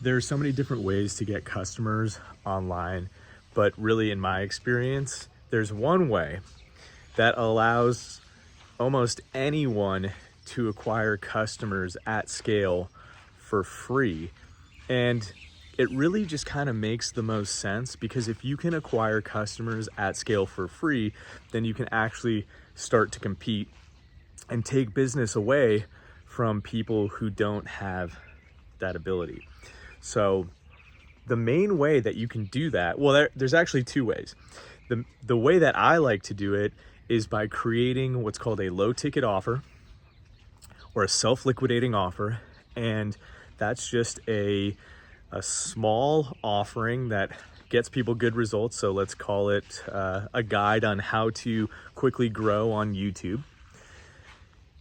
there's so many different ways to get customers online, but really in my experience, there's one way that allows almost anyone to acquire customers at scale for free. And it really just kind of makes the most sense, because if you can acquire customers at scale for free, then you can actually start to compete and take business away from people who don't have that ability. So the main way that you can do that, well, there's actually two ways. The way that I like to do it is by creating what's called a low ticket offer or a self-liquidating offer. And that's just a small offering that gets people good results. So let's call it a guide on how to quickly grow on YouTube.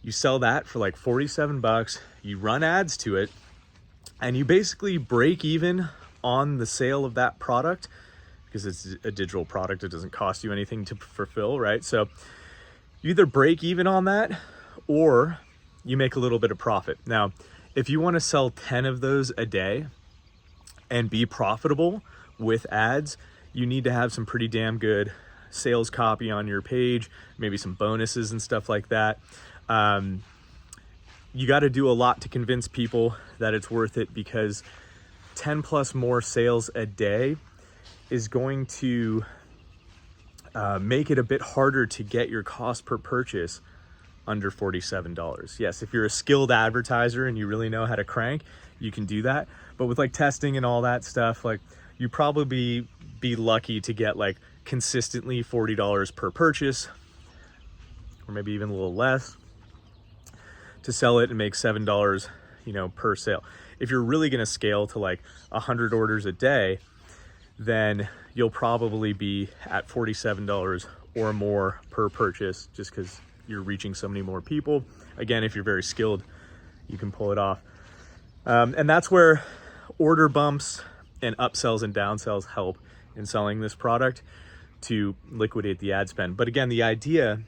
You sell that for like 47 bucks, you run ads to it, and you basically break even on the sale of that product, because it's a digital product. It doesn't cost you anything to fulfill, right? So you either break even on that or you make a little bit of profit. Now, if you want to sell 10 of those a day and be profitable with ads, you need to have some pretty damn good sales copy on your page, maybe some bonuses and stuff like that. You got to do a lot to convince people that it's worth it, because 10 plus more sales a day is going to make it a bit harder to get your cost per purchase under $47. Yes, if you're a skilled advertiser and you really know how to crank, you can do that. But with like testing and all that stuff, like you probably be lucky to get like consistently $40 per purchase, or maybe even a little less, to sell it and make $7, per sale. If you're really going to scale to like 100 orders a day, then you'll probably be at $47 or more per purchase, just because you're reaching so many more people. Again, if you're very skilled, you can pull it off. And that's where order bumps and upsells and downsells help in selling this product to liquidate the ad spend. But again, the idea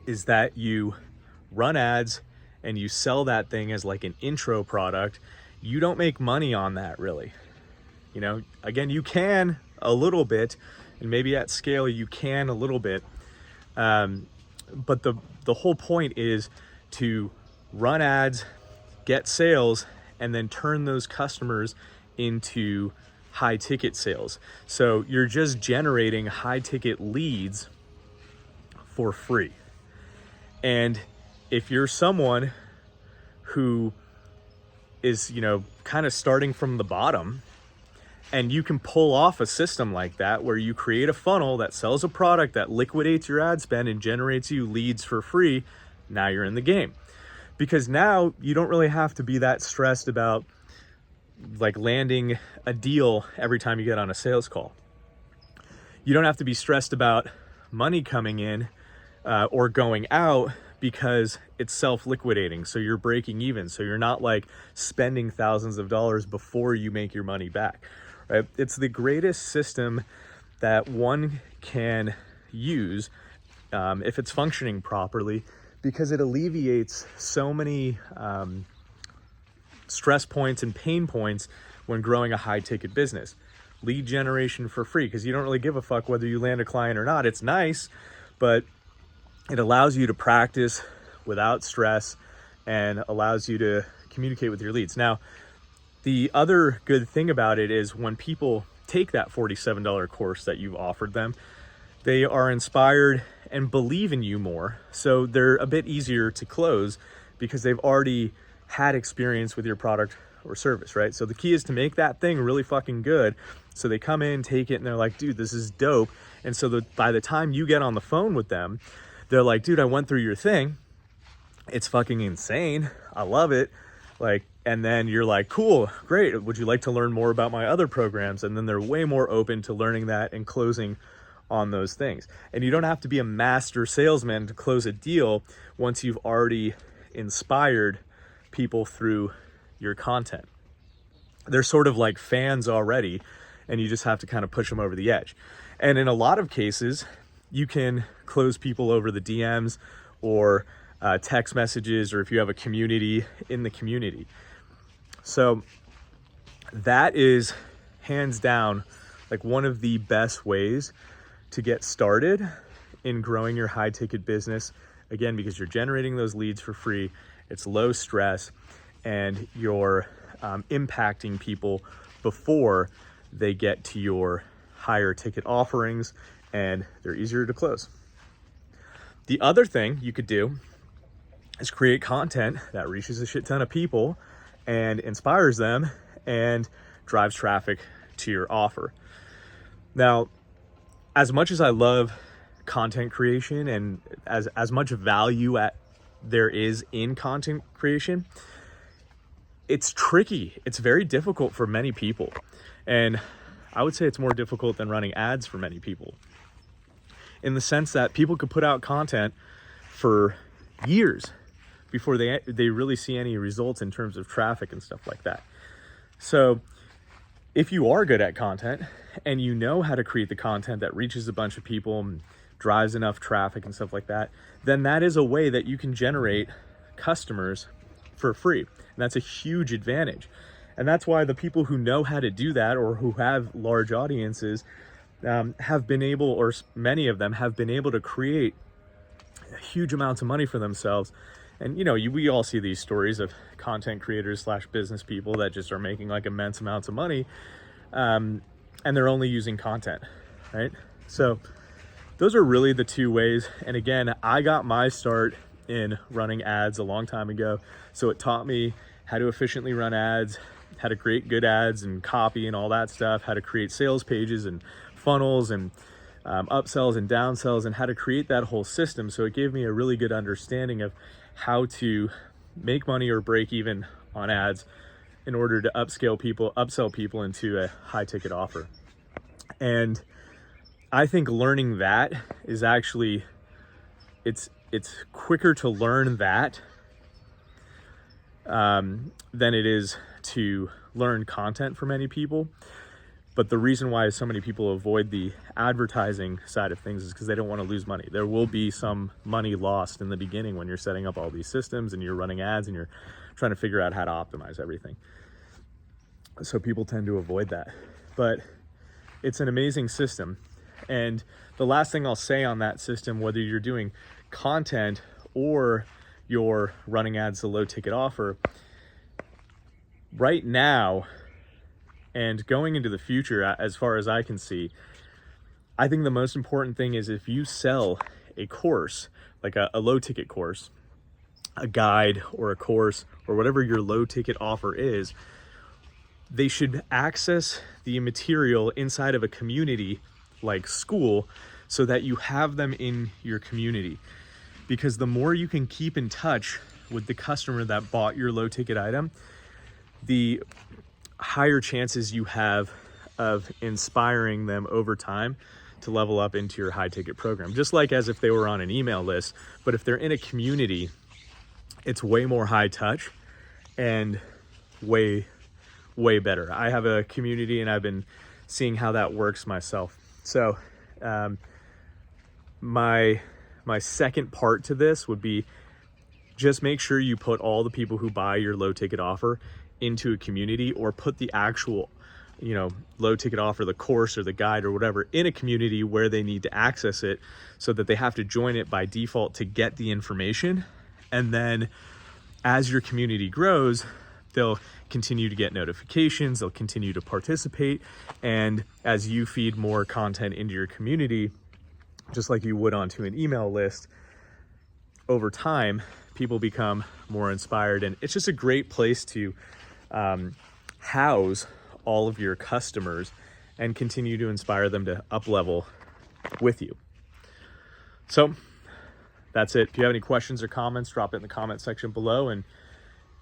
is that you run ads and you sell that thing as like an intro product. You don't make money on that, really. Again, you can a little bit, and maybe at scale you can a little bit. But the whole point is to run ads, get sales, and then turn those customers into high ticket sales. So you're just generating high ticket leads for free. And if you're someone who is, kind of starting from the bottom, and you can pull off a system like that, where you create a funnel that sells a product that liquidates your ad spend and generates you leads for free, now you're in the game. Because now you don't really have to be that stressed about like landing a deal every time you get on a sales call. You don't have to be stressed about money coming in or going out, because it's self-liquidating. So you're breaking even. So you're not like spending thousands of dollars before you make your money back, right? It's the greatest system that one can use if it's functioning properly, because it alleviates so many stress points and pain points when growing a high ticket business. Lead generation for free, because you don't really give a fuck whether you land a client or not. It's nice, but it allows you to practice without stress and allows you to communicate with your leads. Now, the other good thing about it is when people take that $47 course that you've offered them, they are inspired and believe in you more. So they're a bit easier to close because they've already had experience with your product or service, right? So the key is to make that thing really fucking good. So they come in, take it, and they're like, dude, this is dope. And so by the time you get on the phone with them, they're like, dude, I went through your thing. It's fucking insane. I love it. And then you're like, cool, great. Would you like to learn more about my other programs? And then they're way more open to learning that and closing on those things. And you don't have to be a master salesman to close a deal once you've already inspired people through your content. They're sort of like fans already, and you just have to kind of push them over the edge. And in a lot of cases, you can close people over the DMs or text messages, or if you have a community in the community. So that is hands down like one of the best ways to get started in growing your high ticket business. Again, because you're generating those leads for free, it's low stress, and you're impacting people before they get to your higher ticket offerings, and they're easier to close. The other thing you could do is create content that reaches a shit ton of people and inspires them and drives traffic to your offer. Now, as much as I love content creation and as much value there is in content creation, it's tricky. It's very difficult for many people. And I would say it's more difficult than running ads for many people, in the sense that people could put out content for years before they really see any results in terms of traffic and stuff like that. So if you are good at content and you know how to create the content that reaches a bunch of people and drives enough traffic and stuff like that, then that is a way that you can generate customers for free. And that's a huge advantage. And that's why the people who know how to do that, or who have large audiences, have been able, or many of them have been able to create huge amounts of money for themselves. And we all see these stories of content creators / business people that just are making like immense amounts of money, and they're only using content, right? So those are really the two ways. And again, I got my start in running ads a long time ago, so it taught me how to efficiently run ads, how to create good ads and copy and all that stuff, how to create sales pages and funnels and upsells and downsells, and how to create that whole system. So it gave me a really good understanding of how to make money or break even on ads in order to upsell people into a high ticket offer. And I think learning that is actually, it's quicker to learn that than it is to learn content for many people. But the reason why so many people avoid the advertising side of things is because they don't want to lose money. There will be some money lost in the beginning when you're setting up all these systems and you're running ads and you're trying to figure out how to optimize everything. So people tend to avoid that. But it's an amazing system. And the last thing I'll say on that system, whether you're doing content or you're running ads, the low ticket offer, right now and going into the future, as far as I can see, I think the most important thing is if you sell a course, like a low ticket course, a guide or a course or whatever your low ticket offer is, they should access the material inside of a community like school so that you have them in your community. Because the more you can keep in touch with the customer that bought your low ticket item, the higher chances you have of inspiring them over time to level up into your high ticket program. Just like as if they were on an email list, but if they're in a community, it's way more high touch and way better. I have a community and I've been seeing how that works myself. So my second part to this would be just make sure you put all the people who buy your low ticket offer into a community, or put the actual, low ticket offer, the course or the guide or whatever, in a community where they need to access it, so that they have to join it by default to get the information. And then as your community grows, they'll continue to get notifications, they'll continue to participate. And as you feed more content into your community, just like you would onto an email list, over time, people become more inspired. And it's just a great place to house all of your customers and continue to inspire them to up level with you. So that's it. If you have any questions or comments, drop it in the comment section below. And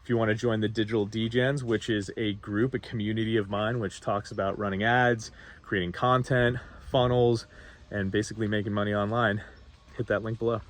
if you want to join the Digital Degens, which is a group, a community of mine, which talks about running ads, creating content, funnels, and basically making money online, hit that link below.